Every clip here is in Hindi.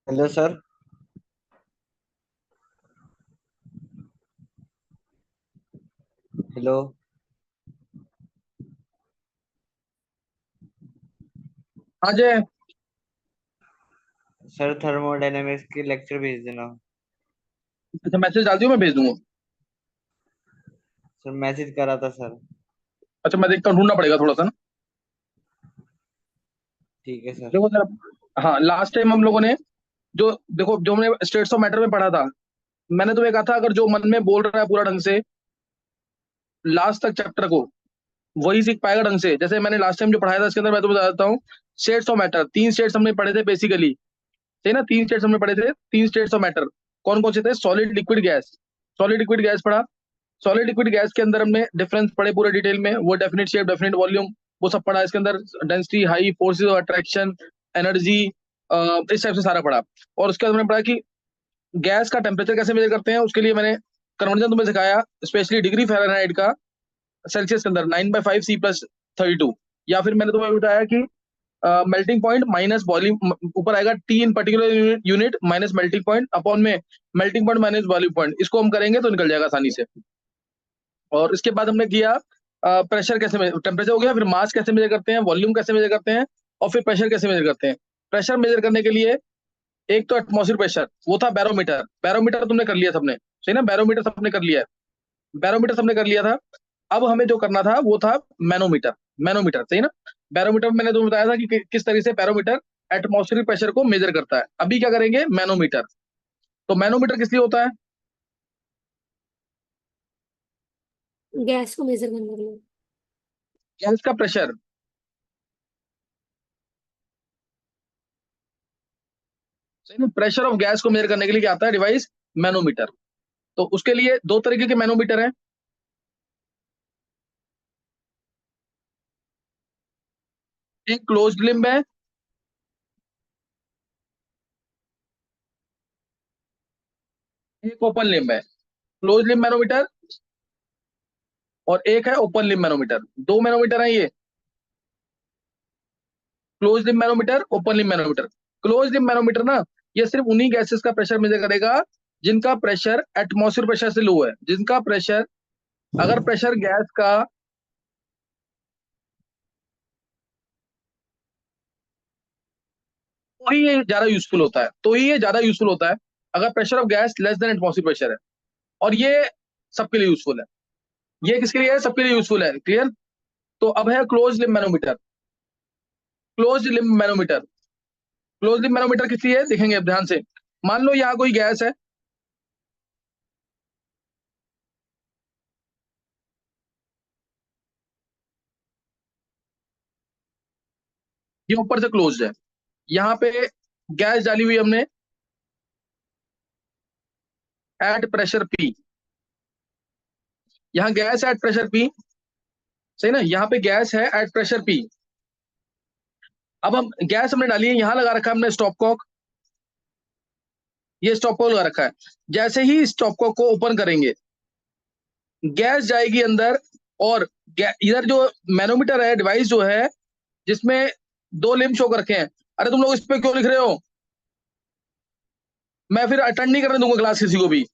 Hello sir. हेलो हाँ जय। सर, थर्मोडायनेमिक्स की लेक्चर भेज देना। अच्छा मैसेज डाल दियो, मैं भेज दूंगा। सर, मैसेज करा था सर। अच्छा मैं देखता हूँ, ढूंढना पड़ेगा थोड़ा सा ना। ठीक है सर। देखो सर, हाँ लास्ट टाइम हम लोगों ने जो देखो जो हमने स्टेट्स ऑफ मैटर में पढ़ा था, मैंने तुम्हें कहा था अगर जो मन में बोल रहा है पूरा ढंग से लास्ट तक चैप्टर को वही सीख पाएगा ढंग से। जैसे मैंने लास्ट टाइम जो पढ़ाया था इसके अंदर मैं तुम्हें बता देता हूँ। स्टेट्स ऑफ मैटर, तीन स्टेट्स हमने पढ़े थे बेसिकली। सही ना, तीन स्टेट्स हमने पढ़े थे, तीन स्टेट्स ऑफ मैटर। कौन कौन से थे? Solid, liquid, gas. Solid liquid gas पढ़ा। सॉलिड लिक्विड गैस के अंदर हमने डिफरेंस पढ़े पूरे डिटेल में, वो डेफिनेट शेप, डेफिनेट वॉल्यूम, वो सब पढ़ा। इसके अंदर density, high, forces of attraction, energy, इस टाइप से सारा पढ़ा। और उसके बाद हमने पढ़ा कि गैस का टेम्परेचर कैसे मेजर करते हैं, उसके लिए मैंने कन्वर्जन तुम्हें सिखाया, स्पेशली डिग्री फ़ारेनहाइट का सेल्सियस के अंदर 9/5 C+32। या फिर मैंने तुम्हें बताया कि मेल्टिंग पॉइंट माइनस वॉल्यूम, ऊपर आएगा T in particular unit minus melting point upon में melting point minus volume point, इसको हम करेंगे तो निकल जाएगा आसानी से। और इसके बाद हमने किया प्रेशर कैसे, टेम्परेचर हो गया, फिर मास कैसे मेजर करते हैं, वॉल्यूम कैसे मेजर करते हैं, और फिर प्रेशर कैसे मेजर करते हैं। प्रेशर मेजर करने के लिए एक तो एटमॉस्फेयर प्रेशर, वो था बैरोमीटर। बैरोमीटर तुमने कर लिया सबने, सही ना, बैरोमीटर सबने कर लिया है। बैरोमीटर सबने कर लिया था। अब हमें जो करना था वो था मैनोमीटर। मैनोमीटर, सही ना। बैरोमीटर में मैंने तुम्हें बताया था कि किस तरह से बैरोमीटर एटमॉस्फेरिक प्रेशर को मेजर करता है। अभी क्या करेंगे? मैनोमीटर। तो मैनोमीटर किस लिए होता है? गैस को मेजर करने के लिए। गैस का प्रेशर, सही ना, प्रेशर ऑफ गैस को मेजर करने के लिए क्या आता है डिवाइस? मैनोमीटर। तो उसके लिए दो तरीके के मैनोमीटर हैं। एक क्लोज्ड लिम्ब है, एक ओपन लिम्ब है। क्लोज लिम्ब मैनोमीटर और एक है ओपन लिम्ब मैनोमीटर। दो मैनोमीटर हैं ये, close limb manometer, open limb manometer. Close limb manometer ना, ये सिर्फ उन्हीं गैसेस का प्रेशर मेजर करेगा जिनका प्रेशर एटमॉस्फेयर प्रेशर से लो है। जिनका प्रेशर, अगर प्रेशर गैस का, तो ही ये ज्यादा यूजफुल होता है, तो ही ये ज्यादा यूजफुल होता है अगर pressure of gas less than atmosphere pressure है। और ये सबके लिए यूजफुल है। ये किसके लिए है? सबके लिए यूजफुल है। क्लियर? तो अब है close limb manometer. Close limb manometer, close limb manometer किस लिए है देखेंगे अब ध्यान से। मान लो यहाँ कोई गैस है, ये ऊपर से क्लोज है, यहाँ पे गैस डाली हुई हमने एट प्रेशर पी। यहाँ गैस एट प्रेशर पी, सही ना, यहाँ पे गैस है एट प्रेशर पी। अब हम गैस हमने डाली है, यहाँ लगा रखा है हमने स्टॉप कॉक, ये स्टॉप कॉक लगा रखा है। जैसे ही स्टॉप कॉक को ओपन करेंगे गैस जाएगी अंदर। और इधर जो मैनोमीटर है, डिवाइस जो है जिसमें दो लिम्ब शो कर रखे हैं, अरे तुम लोग इस पे क्यों लिख रहे हो? मैं फिर अटेंड नहीं करने दूंगा क्लास किसी को भी।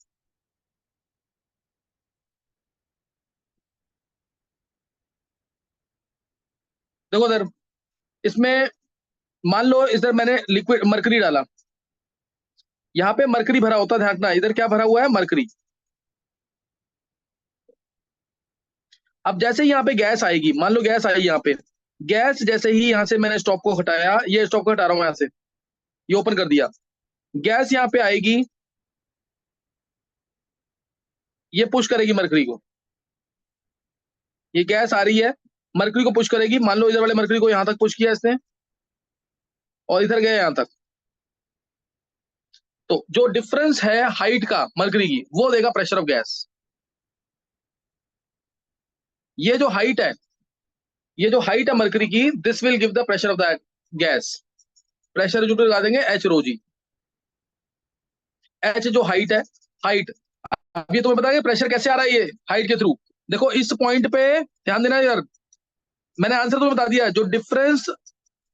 देखो इधर, इसमें मान लो इधर मैंने लिक्विड मरकरी डाला, यहाँ पे मरकरी भरा होता है, ध्यान रखना इधर क्या भरा हुआ है? मरकरी। अब जैसे ही यहाँ पे गैस आएगी, मान लो गैस आई यहाँ पे, गैस जैसे ही यहाँ से मैंने स्टॉप को हटाया, ये स्टॉप को हटा रहा हूँ यहाँ से, ये ओपन कर दिया, गैस यहाँ पे आएगी, ये पुश करेगी मरकरी को। ये गैस आ रही है, मरकरी को पुश करेगी। मान लो इधर वाले मरकरी को यहाँ तक पुश किया इसने, और इधर गया यहाँ तक। तो जो डिफरेंस है हाइट का मरकरी की, वो देगा प्रेशर ऑफ गैस। ये जो हाइट है, ये जो हाइट है मरकरी की, this will give the pressure of the gas. Pressure जो लगा देंगे एच रो जी। एच जो हाइट है, हाइट। अब ये तुम्हें पता है प्रेशर कैसे आ रहा है? ये हाइट के थ्रू। देखो इस पॉइंट पे ध्यान देना यार, मैंने आंसर तुम्हें बता दिया। जो difference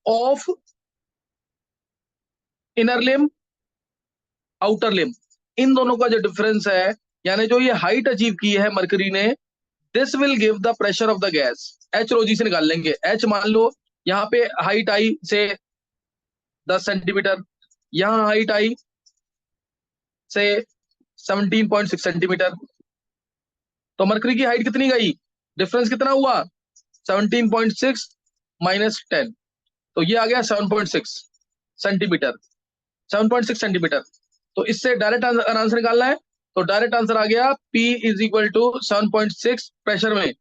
of inner limb outer limb, इन दोनों का जो डिफरेंस है, यानी जो ये हाइट अचीव की है मरकरी ने, this will give the pressure of the gas. H rho G से निकाल लेंगे। एच मान लो यहाँ पे हाइट आई से 10 सेंटीमीटर, यहाँ हाइट आई से 17.6 सेंटीमीटर, तो मरकरी की हाइट कितनी गई, डिफरेंस कितना हुआ, 17.6 माइनस 10, तो ये आ गया 7.6 सेंटीमीटर, 7.6 सेंटीमीटर। तो इससे डायरेक्ट आंसर निकालना है, तो डायरेक्ट आंसर आ गया P is equal to 7.6 pressure में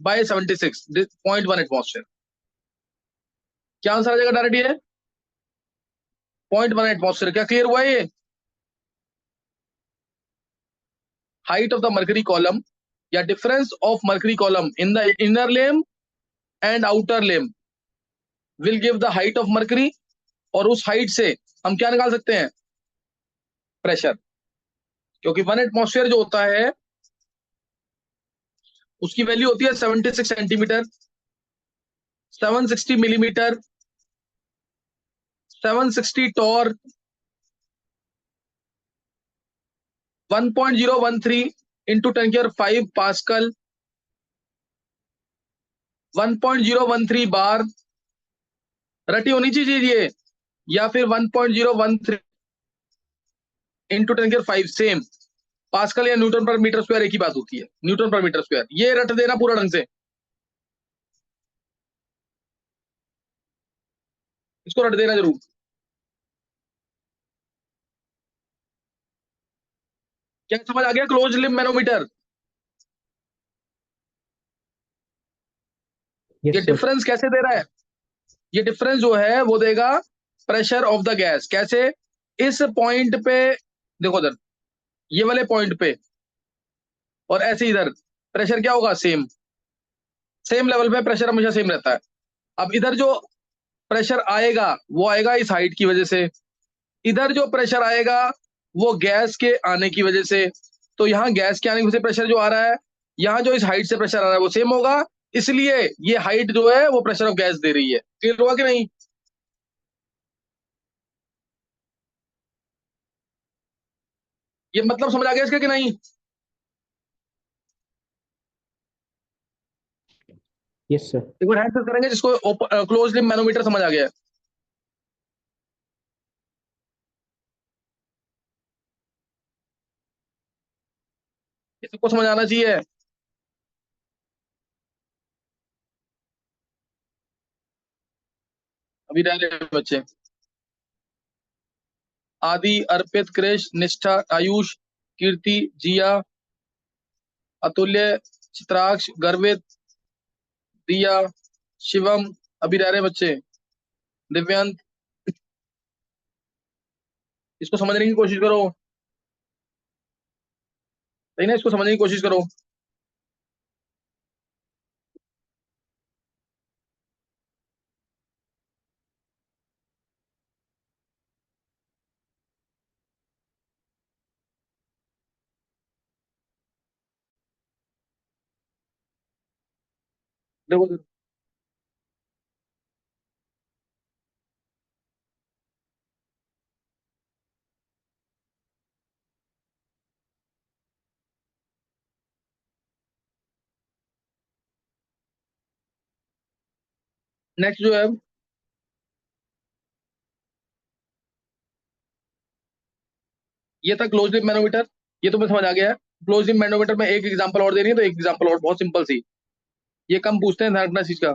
बाय 76.1 एटमॉस्फेयर। क्या आंसर आ जाएगा डायरेक्ट, ये 0.1 एटमॉस्फेयर। क्या क्लियर हुआ ये? Height of the mercury column या difference of mercury column in the inner limb and outer limb will give the height of mercury, और उस हाइट से हम क्या निकाल सकते हैं, प्रेशर। क्योंकि 1 एटमॉस्फेयर जो होता है उसकी वैल्यू होती है 76 centimetre, 760 millimetre, 760 torr, 1.013 into 10⁵ pascal, 1.013 bar, रटी होनी चाहिए ये, या फिर 1.013 इंटू 10⁵ सेम, पास्कल या न्यूटन पर मीटर स्क्वायर एक ही बात होती है, न्यूटन पर मीटर स्क्वायर। ये रट देना पूरा ढंग से, इसको रट देना जरूर। क्या समझ आ गया? क्लोज लिम मैनोमीटर, ये डिफरेंस कैसे दे रहा है, ये डिफरेंस जो है वो देगा प्रेशर ऑफ द गैस। कैसे? इस पॉइंट पे देखो, इधर ये वाले पॉइंट पे, और ऐसे इधर प्रेशर क्या होगा, सेम, सेम लेवल पे प्रेशर हमेशा सेम रहता है। अब इधर जो प्रेशर आएगा वो आएगा इस हाइट की वजह से, इधर जो प्रेशर आएगा वो गैस के आने की वजह से। तो यहाँ गैस के आने की वजह से प्रेशर जो आ रहा है, यहाँ जो इस हाइट से प्रेशर आ रहा है वो सेम होगा, इसलिए ये हाइट जो है वो प्रेशर ऑफ गैस दे रही है। क्लियर हुआ कि नहीं? ये मतलब समझ आ गया इसका कि नहीं? Yes sir. एक बार हैंड करेंगे जिसको क्लोज लिम मैनोमीटर समझ आ गया है। ये सबको समझ आना चाहिए। अभी रह रहे बच्चे, आदि, अर्पित, कृष, निष्ठा, आयुष, कीर्ति, जिया, अतुल्य, चित्राक्ष, गर्वित, दिया, शिवम, अभी रह रहे बच्चे, दिव्यांत। इसको समझने की कोशिश करो, सही ना, इसको समझने की कोशिश करो। देखो नेक्स्ट जो है, ये था क्लोज लिप मैनोमीटर, ये तुम्हें समझ आ गया है। क्लोज लिप मैनोमीटर में एक एग्जांपल और दे रही है, तो एक एग्जांपल और, बहुत सिंपल सी, ये कम पूछते हैं, ध्यान रखना इस चीज का।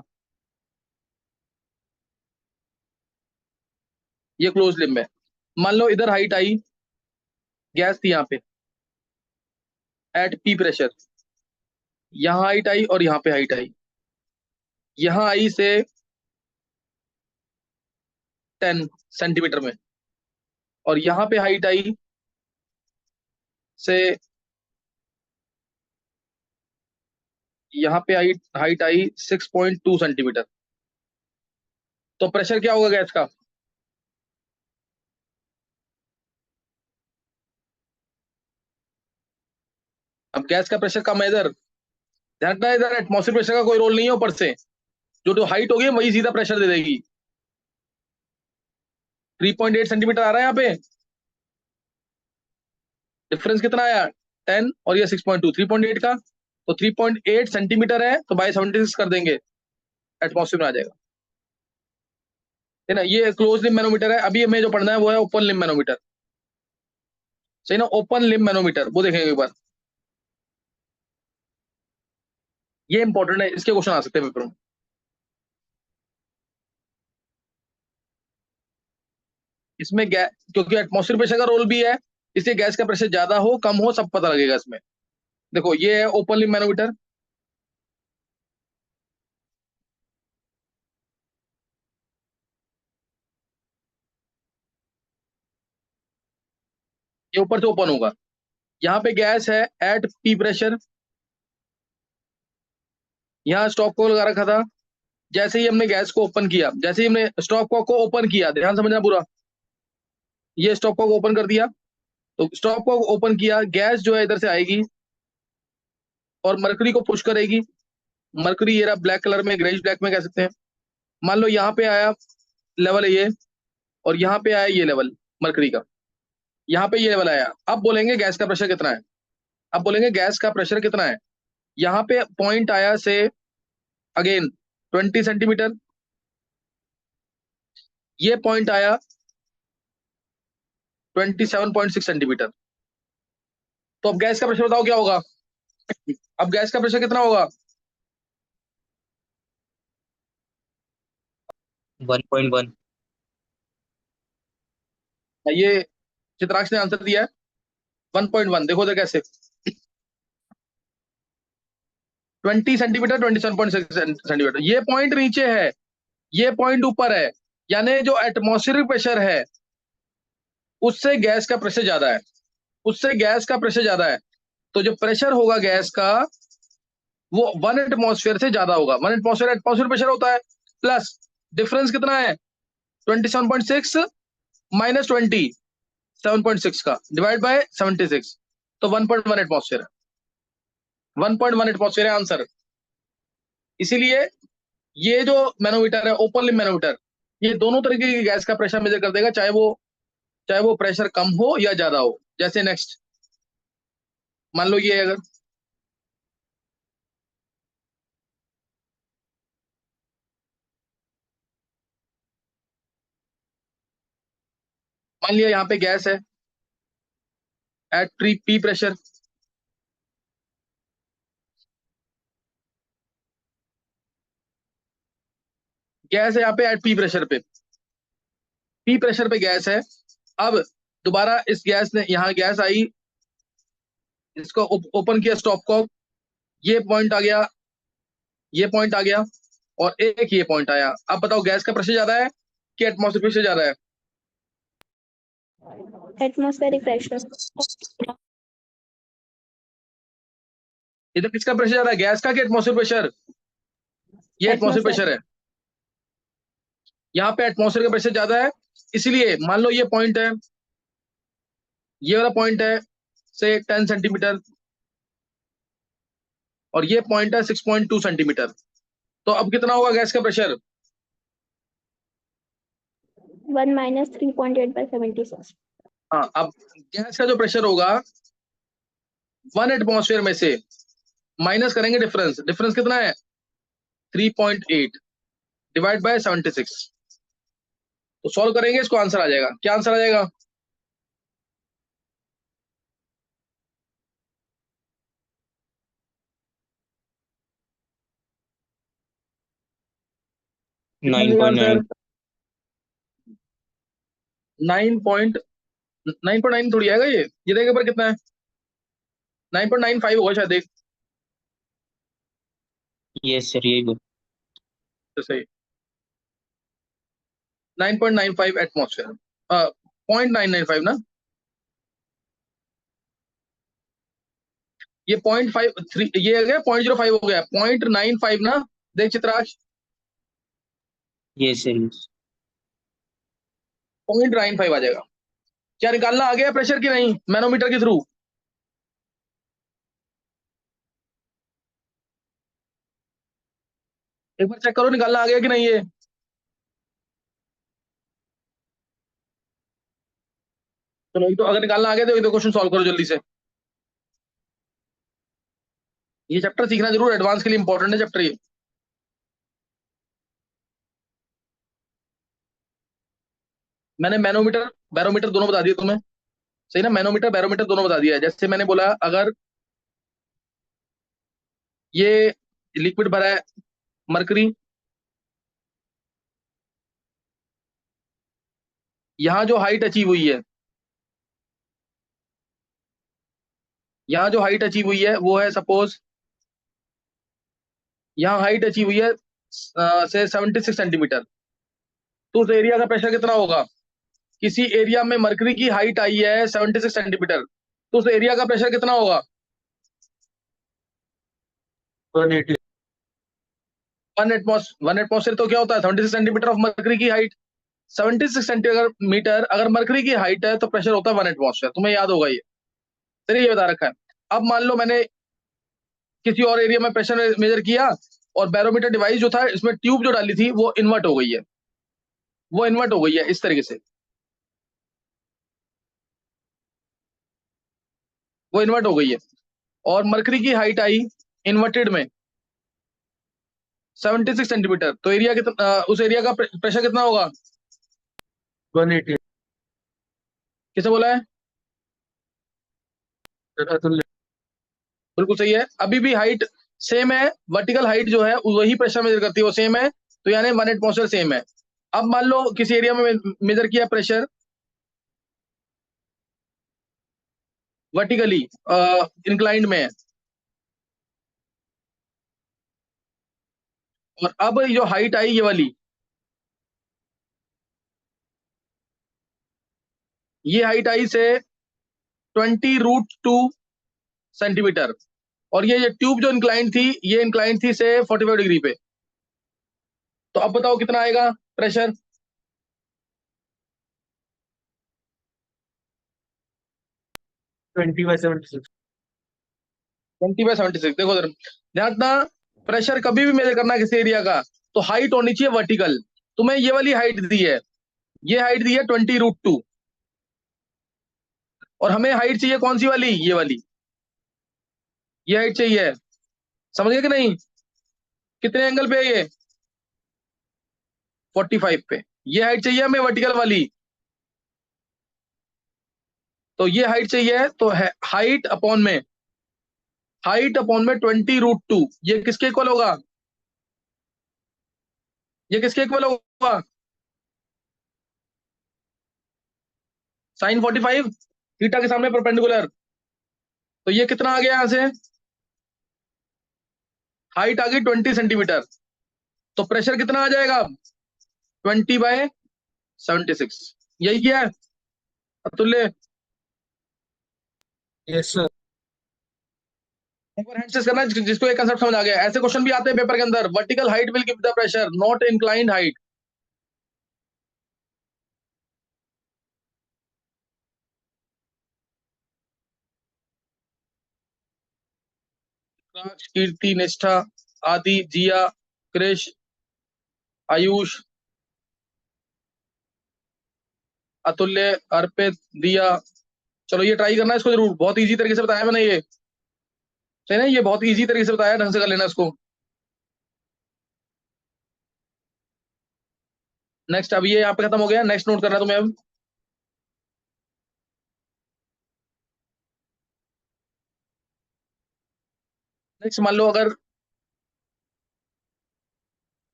ये क्लोज लिप में मान लो इधर हाइट आई, गैस थी यहाँ पे एट पी प्रेशर, यहाँ हाइट आई और यहाँ पे हाइट आई, यहाँ आई से 10 सेंटीमीटर में, और यहाँ पे हाइट आई से, यहाँ पे हाइट हाइट आई 6.2 सेंटीमीटर। तो प्रेशर क्या होगा गैस का? अब गैस का प्रेशर कम है इधर, ध्यान रखना, इधर एटमॉस्फेरिक प्रेशर का कोई रोल नहीं है ऊपर से, जो हाइट होगी वही सीधा प्रेशर दे देगी। 3.8 सेंटीमीटर आ रहा है यहाँ पे, डिफरेंस कितना आया 10 और ये 6.2, 3.8 का, तो 3.8 सेंटीमीटर है, तो बाय 76 कर देंगे, एटमॉस्फेयर में आ जाएगा, है ना। ये क्लोज लिम मैनोमीटर है। अभी हमें जो पढ़ना है वो है ओपन लिम मैनोमीटर, सही ना। ओपन लिम मैनोमीटर वो देखेंगे एक बार, ये इंपॉर्टेंट है, इसके क्वेश्चन आ सकते हैं पेपर में। इसमें गैस, क्योंकि एटमॉस्फेयर प्रेशर का रोल भी है, इसलिए गैस का प्रेशर ज्यादा हो कम हो सब पता लगेगा इसमें। देखो ये है ओपन लिम मैनोमीटर, ये ऊपर से ओपन होगा, यहाँ पे गैस है एट पी प्रेशर, यहाँ स्टॉप को लगा रखा था। जैसे ही हमने गैस को ओपन किया, जैसे ही हमने स्टॉप कॉक को ओपन किया, ध्यान समझना पूरा, ये स्टॉप कॉक ओपन कर दिया, तो स्टॉप कॉक ओपन किया, गैस जो है इधर से आएगी और मरकरी को पुश करेगी। मरकरी ये रहा ब्लैक कलर में, ग्रेइश ब्लैक में कह सकते हैं। मान लो यहाँ पे आया लेवल है ये, और यहाँ पे आया ये लेवल मरकरी का, यहाँ पे ये लेवल आया। अब बोलेंगे गैस का प्रेशर कितना है, अब बोलेंगे गैस का प्रेशर कितना है। यहाँ पे पॉइंट आया से अगेन 20 सेंटीमीटर, ये पॉइंट आया 27.6 सेंटीमीटर। तो अब गैस का प्रेशर बताओ क्या होगा, अब गैस का प्रेशर कितना होगा। 1.1। ये चित्राक्ष ने आंसर दिया है 1.1। देखो तो कैसे 20 सेंटीमीटर, 27.6 सेंटीमीटर, ये पॉइंट नीचे है, ये पॉइंट ऊपर है, यानी जो एटमॉस्फेरिक प्रेशर है उससे गैस का प्रेशर ज्यादा है, उससे गैस का प्रेशर ज्यादा है। तो जो प्रेशर होगा गैस का वो 1 एटमॉस्फेयर से ज्यादा होगा। 1 एटमॉस्फेयर एटमॉस्फेयर प्रेशर होता है, प्लस डिफरेंस कितना है 27.6 माइनस 20, 7.6 का डिवाइड बाय 76, तो 1.1 एटमॉस्फेयर है, 1.1 एटमॉस्फेयर है आंसर। इसीलिए ये जो मैनोमीटर है ओपन लिम मैनोमीटर, ये दोनों तरीके की गैस का प्रेशर मेजर कर देगा, चाहे वो प्रेशर कम हो या ज्यादा हो। जैसे नेक्स्ट मान लो ये अगर मान लिया यहाँ पे गैस है एट पी प्रेशर, गैस है यहाँ पे एट पी प्रेशर पे गैस है। अब दोबारा इस गैस ने, यहाँ गैस आई, इसको ओपन किया स्टॉप को, ये पॉइंट आ गया, ये पॉइंट आ गया, और एक ये पॉइंट आया। अब बताओ गैस का प्रेशर ज्यादा है कि एटमॉस्फेयर प्रेशर ज्यादा है। Atmospheric pressure. इधर किसका प्रेशर ज्यादा है, गैस का कि एटमॉस्फेयर प्रेशर। ये एटमॉस्फेयर प्रेशर है, यहाँ पे एटमॉस्फेयर का प्रेशर ज्यादा है। इसलिए मान लो ये पॉइंट है, ये वाला पॉइंट है से 10 सेंटीमीटर, और ये पॉइंट है 6.2 सेंटीमीटर। तो अब कितना होगा गैस का प्रेशर। 1 minus 3.8 by 76। हाँ, अब गैस का जो प्रेशर होगा 1 एटमॉस्फेयर में से माइनस करेंगे डिफरेंस, डिफरेंस कितना है 3.8 डिवाइड बाय 76, तो सॉल्व करेंगे इसको, आंसर आ जाएगा। क्या आंसर आ जाएगा, 9.9। 9.9 थोड़ी आएगा, ये देखिए पर कितना है 9.95 होगा शायद, देख यस सर, यही बोल। तो सही 9.95 एटमॉस्फेयर, 0.995 ना, ये 0.53, ये आ गया 0.05 हो गया, 0.95 ना, देख चित्राज यस सर, यस। 0.95 आ जाएगा। क्या निकालना आ गया प्रेशर की नहीं मैनोमीटर के थ्रू। एक बार चेक करो निकालना आ गया कि नहीं ये। चलो तो अगर निकालना आ गया तो क्वेश्चन सॉल्व करो जल्दी से। ये चैप्टर सीखना जरूर, एडवांस के लिए इंपॉर्टेंट है चैप्टर ये। मैंने मैनोमीटर बैरोमीटर दोनों बता दिए तुम्हें, सही ना? मैनोमीटर बैरोमीटर दोनों बता दिया है। जैसे मैंने बोला अगर ये लिक्विड भरा है मरकरी, यहां जो हाइट अचीव हुई है, यहां जो हाइट अचीव हुई है वो है सपोज, यहां हाइट अचीव हुई है से 76 सेंटीमीटर। तो उस एरिया का प्रेशर कितना होगा? किसी एरिया में मरकरी की हाइट आई है 76 सेंटीमीटर, तो उस एरिया का प्रेशर कितना होगा? 180। 1 एटमॉस्फेयर तो क्या होता है 76 सेंटीमीटर ऑफ मरकरी की हाइट। 76 सेंटीमीटर अगर मरकरी की हाइट है तो प्रेशर होता है 1 एटमॉस्फेयर, तुम्हें याद होगा ये। चलिए ये बता रखा है। अब मान लो मैंने किसी और एरिया में प्रेशर मेजर किया और बैरोमीटर डिवाइस जो था इसमें ट्यूब जो डाली थी वो इन्वर्ट हो गई है, वो इन्वर्ट हो गई है इस तरीके से, वो इन्वर्ट हो गई है और मरकरी की हाइट आई इन्वर्टेड में 76 सेंटीमीटर। तो एरिया कितना, उस एरिया का प्रेशर कितना होगा? 180। किसे बोला है? अतुल्य। बिल्कुल सही है। अभी भी हाइट सेम है, वर्टिकल हाइट जो है वही प्रेशर मेजर करती है, वो सेम है, तो यानी 1 एटमॉस्फेयर सेम है। अब मान लो किसी एरिया में मेजर किया प्रेशर वर्टिकली इंक्लाइंड में है, और अब जो हाइट आई ये वाली, ये हाइट आई से 20√2 सेंटीमीटर, और ये ट्यूब जो इंक्लाइंड थी ये इंक्लाइंड थी से 45 डिग्री पे। तो अब बताओ कितना आएगा प्रेशर? 20/76। 20/76। देखो जरा ध्यान रखना, प्रेशर कभी भी मेजर करना किसी एरिया का तो हाइट होनी चाहिए वर्टिकल। तुम्हें ये वाली हाइट दी है, ये हाइट दी है 20√2, और हमें हाइट चाहिए कौन सी वाली? ये वाली, ये हाइट चाहिए। समझ गए कि नहीं? कितने एंगल पे है ये? 45 पे। ये हाइट चाहिए हमें वर्टिकल वाली, तो ये हाइट चाहिए, तो है हाइट अपॉन में, हाइट अपॉन में 20√2, ये किसके इक्वल होगा? ये किसके इक्वल होगा? साइन 45 थीटा के सामने परपेंडिकुलर। तो ये कितना आ गया यहां से? हाइट आ गई 20 सेंटीमीटर, तो प्रेशर कितना आ जाएगा? 20/76। यही क्या है अतुल्य? Yes sir. एक बार हैंड करना जिसको ये कंसेप्ट समझ आ गया। ऐसे क्वेश्चन भी आते हैं पेपर के अंदर, vertical height will give the pressure not inclined height. Kirti, Nishtha, Aadi, जिया, क्रिश, आयुष, अतुल्य, अर्पित, दिया। चलो ये ट्राई करना इसको जरूर, बहुत इजी तरीके से बताया मैंने ये, सही ना? ये बहुत इजी तरीके से बताया, ढंग से कर लेना इसको। नेक्स्ट, अब ये यहाँ पे खत्म हो गया, नेक्स्ट नोट करना तुम्हें अब। नेक्स्ट मान लो अगर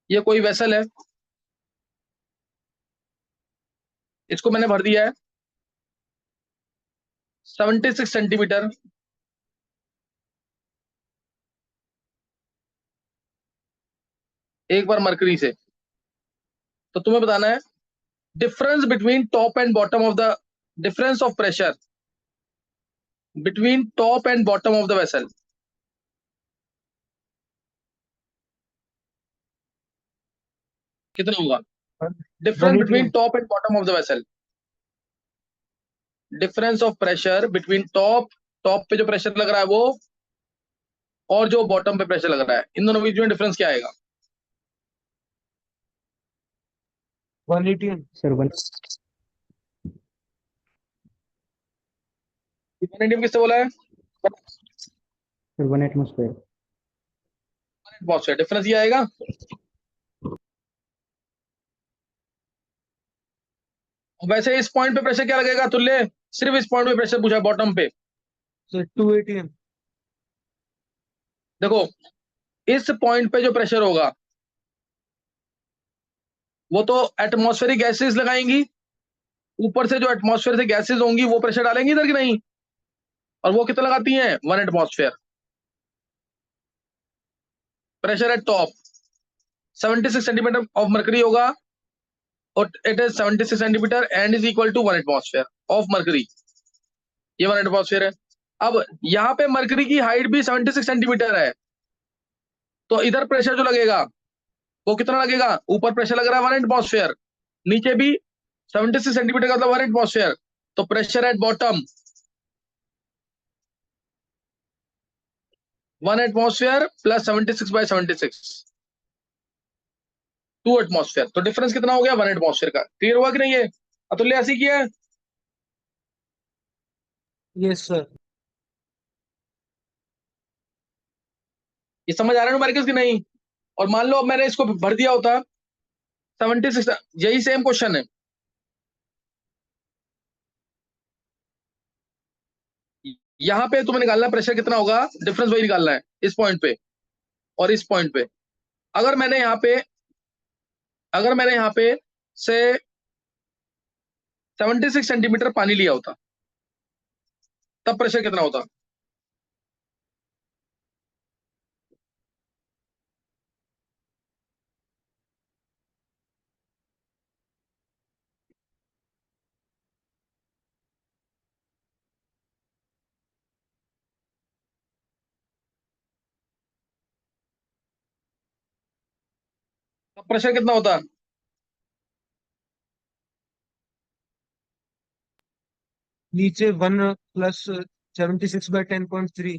ये कोई वेसल है, इसको मैंने भर दिया है 76 सेंटीमीटर, एक बार मरकरी से। तो तुम्हें बताना है difference between top and bottom of the, difference of pressure between top and bottom of the vessel कितना होगा? Difference between top and bottom of the vessel, difference of pressure between top, top पे जो प्रेशर लग रहा है वो, और जो बॉटम पे प्रेशर लग रहा है, इन दोनों बीच में डिफरेंस क्या आएगा? 180 सर 1 वन किससे बोला है? Sir 1 atmosphere. एटमॉस्फेयर। डिफरेंस ये आएगा। वैसे इस पॉइंट पे प्रेशर क्या लगेगा तुल्य? सिर्फ इस पॉइंट पे प्रेशर पूछा, बॉटम पे। Sir 2 atm। देखो इस पॉइंट पे जो प्रेशर होगा वो तो एटमॉस्फेरिक गैसेस लगाएंगी, ऊपर से जो एटमॉस्फेयर से गैसेस होंगी वो प्रेशर डालेंगी इधर की नहीं, और वो कितना लगाती हैं? 1 atmosphere. Pressure at top 76 centimetre of mercury होगा, और it is 76 centimetre and is equal to 1 atmosphere of mercury. ये 1 एटमॉस्फेयर है। अब यहाँ पे मरकरी की हाइट भी 76 सेंटीमीटर है, तो इधर प्रेशर जो लगेगा वो कितना लगेगा? ऊपर प्रेशर लग रहा है 1 एटमॉस्फेयर, नीचे भी 76 सेंटीमीटर का मतलब 1 एटमॉस्फेयर, तो pressure at bottom 1 atmosphere plus 76/76, 2 atmosphere. तो डिफरेंस कितना हो गया? 1 एटमॉस्फेयर का। क्लियर हुआ कि नहीं? है अतुल्य ऐसी किया है? Yes sir. ये समझ आ रहा है न्यूमेरिकल्स की नहीं? और मान लो अब मैंने इसको भर दिया होता 76, यही सेम क्वेश्चन है। यहां पे तुम्हें निकालना प्रेशर कितना होगा, डिफरेंस वही निकालना है इस पॉइंट पे और इस पॉइंट पे। अगर मैंने यहाँ पे से 76 सेंटीमीटर पानी लिया होता तब प्रेशर कितना होता? तब प्रेशर कितना होता? नीचे 1 प्लस 76/10.3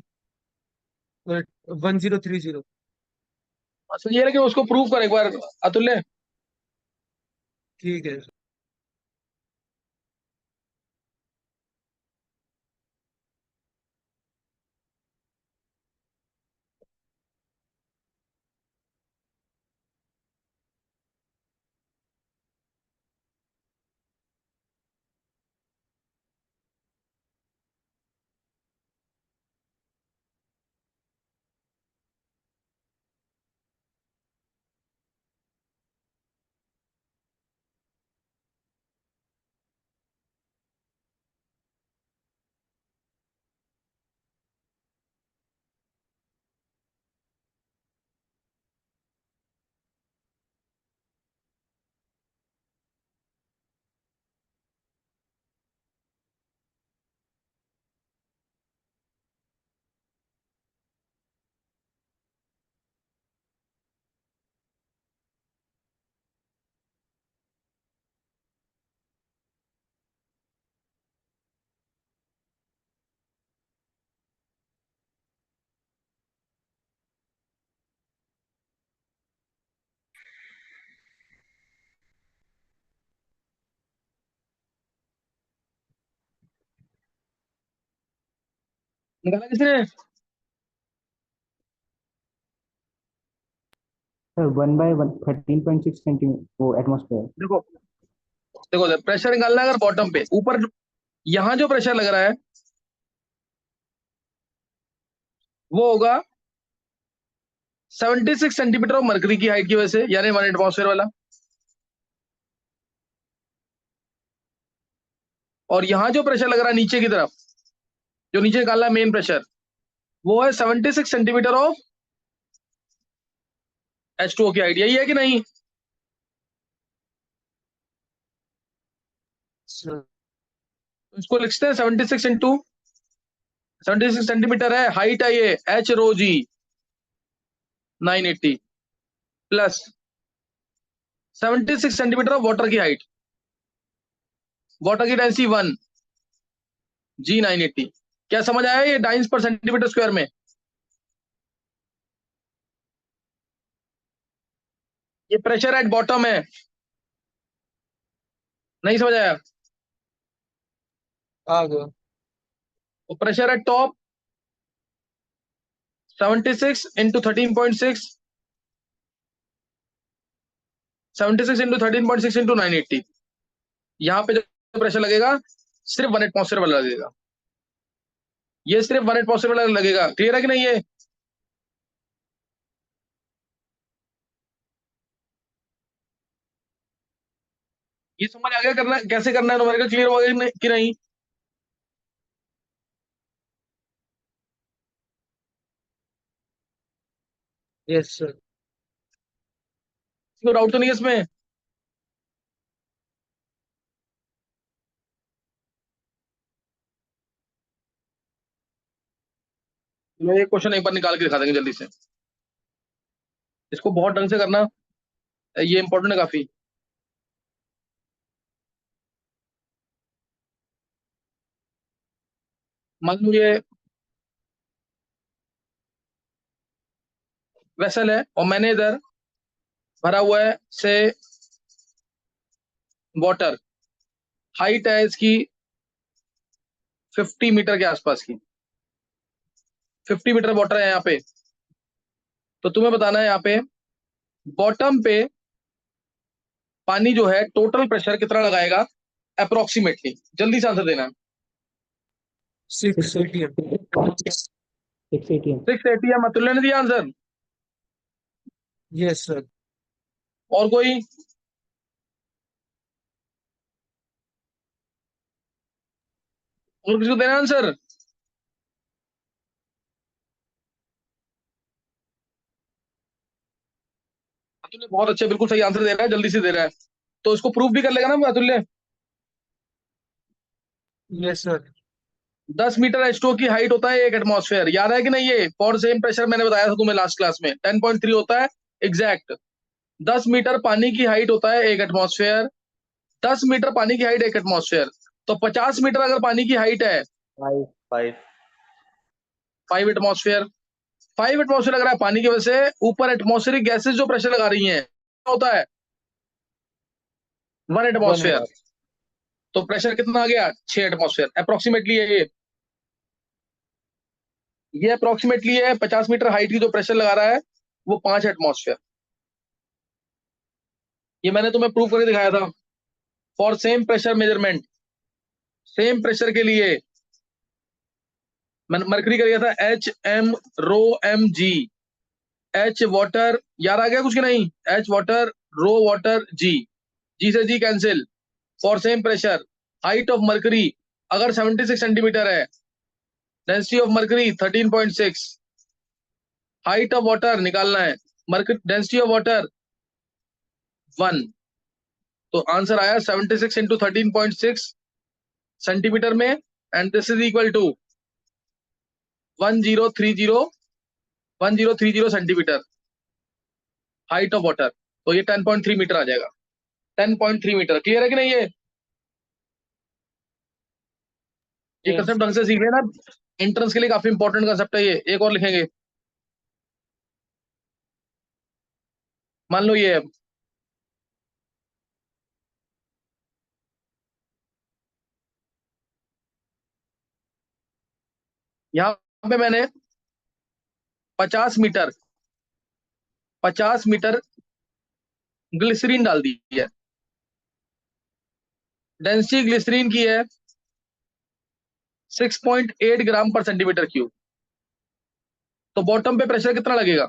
1030। असल ये है कि उसको प्रूव कर एक बार अतुल्य। ठीक है। निकाला किसने? सर 1/1 13.6 सेंटीमीटर वो एटमॉस्फेयर। देखो देखो प्रेशर निकालना है अगर बॉटम पे, ऊपर यहां जो प्रेशर लग रहा है वो होगा 76 सेंटीमीटर ऑफ मरकरी की हाइट की वजह से, यानी 1 एटमॉस्फेयर वाला। और यहां जो प्रेशर लग रहा है नीचे की तरफ, जो नीचे निकालना है मेन प्रेशर, वो है 76 सेंटीमीटर ऑफ H2O की हाइट। यही है कि नहीं? सर इसको लिखते हैं 76 इंटू 76 सेंटीमीटर है हाइट है ये, H rho g 980 plus 76 centimetre of water की हाइट, वाटर की डेंसिटी 1 जी 980। क्या समझ आया ये डाइंस पर सेंटीमीटर स्क्वायर में? ये प्रेशर एट बॉटम है, नहीं समझ आया? आ गया। Pressure at top 76 into 13.6, 76 into 13.6 into 980। यहाँ पे जो प्रेशर लगेगा सिर्फ 1 एटमॉस्फेयर वाला लगेगा, ये सिर्फ 1 एटमॉस्फेयर वाला लगेगा। क्लियर है कि नहीं? ये समझ आ गया करना कैसे करना है न्यूमेरिकल? क्लियर हो गया कि नहीं? Yes, sir. कोई डाउट तो नहीं है इसमें? चलो ये क्वेश्चन एक बार निकाल के दिखा देंगे जल्दी से। इसको बहुत ढंग से करना, ये इंपॉर्टेंट है काफी। मान लो ये वेसल है और मैंने इधर भरा हुआ है से वाटर, हाइट है इसकी 50 मीटर के आसपास की, 50 मीटर वाटर है यहाँ पे। तो तुम्हें बताना है यहाँ पे बॉटम पे पानी जो है टोटल प्रेशर कितना लगाएगा अप्रोक्सीमेटली। जल्दी से आंसर देना है। 6 ATM. 6 ATM. 6 ATM। अतुल्य ने दिया आंसर। Yes, sir. और कोई? और किसी को देना आंसर? अतुल्य बहुत अच्छे, बिल्कुल सही आंसर दे रहा है, जल्दी से दे रहा है। तो इसको प्रूफ भी कर लेगा ना अतुल्य? Yes, sir. 10 मीटर H2O की हाइट होता है 1 एटमॉस्फेयर। याद है कि नहीं? ये फॉर सेम प्रेशर मैंने बताया था तुम्हें लास्ट क्लास में, 10.3 होता है एग्जैक्ट। 10 मीटर पानी की हाइट होता है 1 एटमॉस्फेयर। 10 मीटर पानी की हाइट 1 एटमॉस्फेयर। तो 50 मीटर अगर पानी की हाइट है 5 एटमॉस्फेयर। 5 एटमॉस्फेयर लग रहा है पानी की वजह से, ऊपर एटमॉस्फेरिक गैसेस जो प्रेशर लगा रही हैं होता है 1 एटमॉस्फेयर। तो प्रेशर कितना आ गया? 6 एटमॉस्फेयर अप्रोक्सीमेटली है ये अप्रोक्सीमेटली है। 50 मीटर हाइट की जो प्रेशर लगा रहा है वो 5 एटमॉस्फेयर। ये मैंने तुम्हें प्रूव करके दिखाया था। For same pressure measurement, same pressure के लिए मैंने मरकरी कर दिया था HM ρmg। H वाटर, यार आ गया कुछ कि नहीं? H water, rho water, g से g cancel. For same pressure, height of mercury अगर 76 सेंटीमीटर है, density of mercury 13.6, height of water निकालना है, मरकरी डेंसिटी ऑफ वाटर 1। तो आंसर आया 76 इंटू 13.6 सेंटीमीटर में, and this is equal to 1030 centimetre height of water. तो ये 10.3 मीटर आ जाएगा। 10.3 मीटर। क्लियर है कि नहीं? ये Yes. कंसेप्ट ढंग से सीख लेना, एंट्रेंस के लिए काफी इंपॉर्टेंट कंसेप्ट है ये। एक और लिखेंगे, मान लो ये यहाँ पे मैंने 50 मीटर 50 मीटर ग्लिसरीन डाल दी है। डेंसिटी ग्लिसरीन की है 6.8 ग्राम पर सेंटीमीटर क्यूब। तो बॉटम पे प्रेशर कितना लगेगा?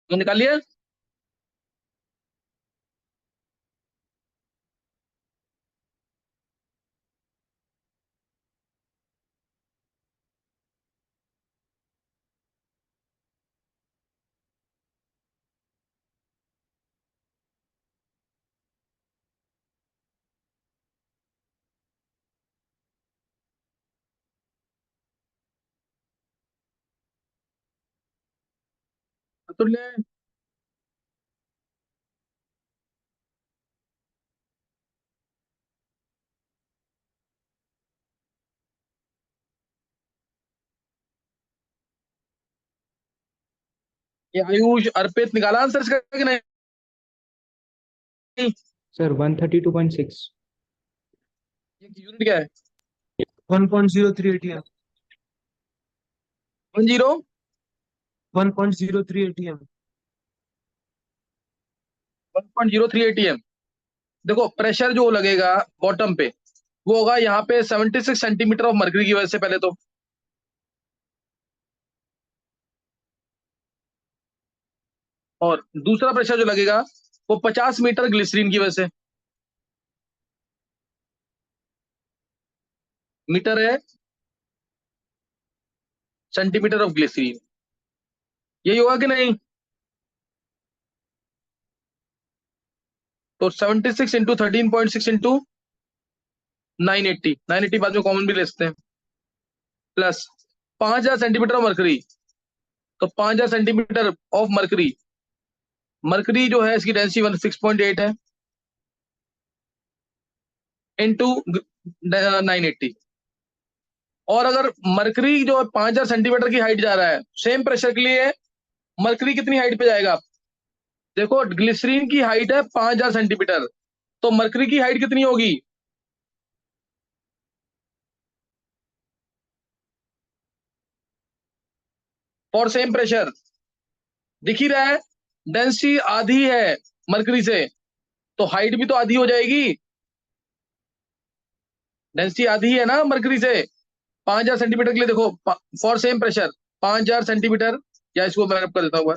तो निकालिए। अतुल्य, ये आयुष, अर्पित, निकाला आंसर इसका कि नहीं? सर 132.6. ये यूनिट क्या है? 1.03 ATM. 10 1.03 ATM. 1.03 ATM। देखो प्रेशर जो लगेगा बॉटम पे वो होगा यहाँ पे 76 सेंटीमीटर ऑफ मर्करी की वजह से पहले तो, और दूसरा प्रेशर जो लगेगा वो 50 मीटर ग्लिसरीन की वजह से। मीटर है, सेंटीमीटर ऑफ ग्लिसरीन, यही होगा कि नहीं? तो 76 इंटू 13.6 इंटू 980, 980 बाद में कॉमन भी ले सकते हैं, प्लस 5000 सेंटीमीटर ऑफ मर्करी। तो 5000 सेंटीमीटर ऑफ मर्करी, मर्करी जो है इसकी डेंसिटी 6.8 है, इंटू 980। और अगर मर्करी जो है 5000 सेंटीमीटर की हाइट जा रहा है, सेम प्रेशर के लिए मर्करी कितनी हाइट पे जाएगा? देखो ग्लिसरीन की हाइट है 5000 सेंटीमीटर, तो मर्करी की हाइट कितनी होगी? फॉर सेम प्रेशर, दिख ही रहा है डेंसिटी आधी है मर्करी से, तो हाइट भी तो आधी हो जाएगी। डेंसिटी आधी है ना मर्करी से। 5000 सेंटीमीटर के लिए देखो, फॉर सेम प्रेशर 5000 सेंटीमीटर, या इसको मैं कर देता हूँ,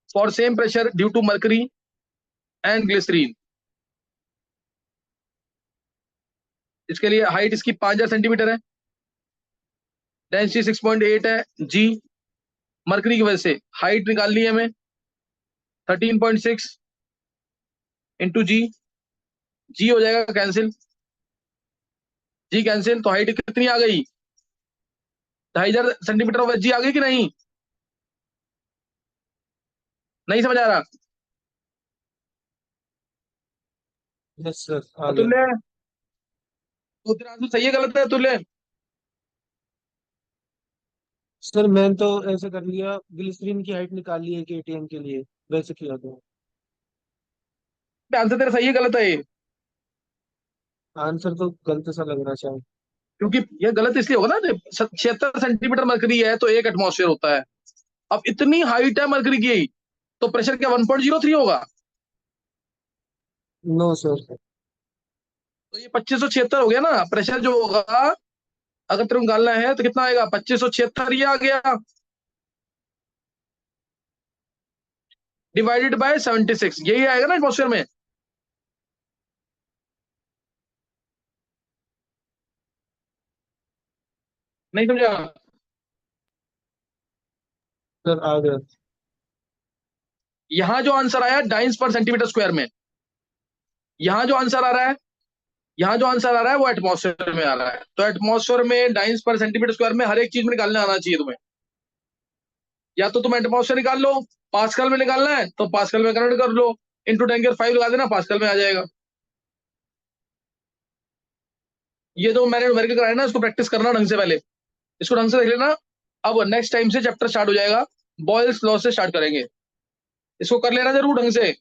for same pressure due to mercury and glycerine, इसके लिए हाइट इसकी 5000 सेंटीमीटर है, डेंसिटी 6.8 है जी, मर्करी की वजह से हाइट निकालनी है हमें 13.6 इंटू जी, जी हो जाएगा कैंसिल, जी कैंसिल, तो हाइट कितनी आ गई? 2500 सेंटीमीटर ऑफ जी आ गई कि नहीं? नहीं समझ आ रहा? Yes sir. आ गया. अतुल्य, तो तेरा आंसर सही है गलत है अतुल्य? सर मैंने तो ऐसे कर लिया, ग्लिसरीन की हाइट निकाल ली है कि ATM के लिए, वैसे किया था. आंसर तेरा सही है गलत है ये? आंसर तो गलत सा लग रहा है शायद. क्योंकि ये गलत इसलिए होगा ना, 76 सेंटीमीटर मर्करी है तो 1 एटमॉस्फेयर होता है। अब इतनी हाइट है मर्करी की, तो प्रेशर क्या 1.03 होगा? No sir. तो ये 2576 हो गया ना प्रेशर जो होगा, अगर तेरे को निकालना है तो कितना आएगा? 2576 ये आ गया, डिवाइडेड बाय 76, यही आएगा ना एटमॉस्फेयर में। नहीं समझा? सर आ गया. यहां जो आंसर आया डाइंस पर सेंटीमीटर स्क्वायर में, यहां जो आंसर आ रहा है, यहां जो आंसर आ रहा है वो एटमॉस्फेयर में आ रहा है। तो एटमॉस्फेयर में डाइंस पर सेंटीमीटर स्क्वायर में हर एक चीज में निकालने आना चाहिए तुम्हें। या तो तुम एटमॉस्फेयर निकाल लो, पास्कल में निकालना है तो पास्कल में कन्वर्ट कर लो, इंटू 10⁵ लगा देना, पास्कल में आ जाएगा। ये जो मैंने न्यूमेरिकल कराया ना, इसको प्रैक्टिस करना ढंग से, पहले इसको ढंग से देख लेना। अब नेक्स्ट टाइम से चैप्टर स्टार्ट हो जाएगा, बॉयल्स लॉ से स्टार्ट करेंगे, इसको कर लेना जरूर ढंग से।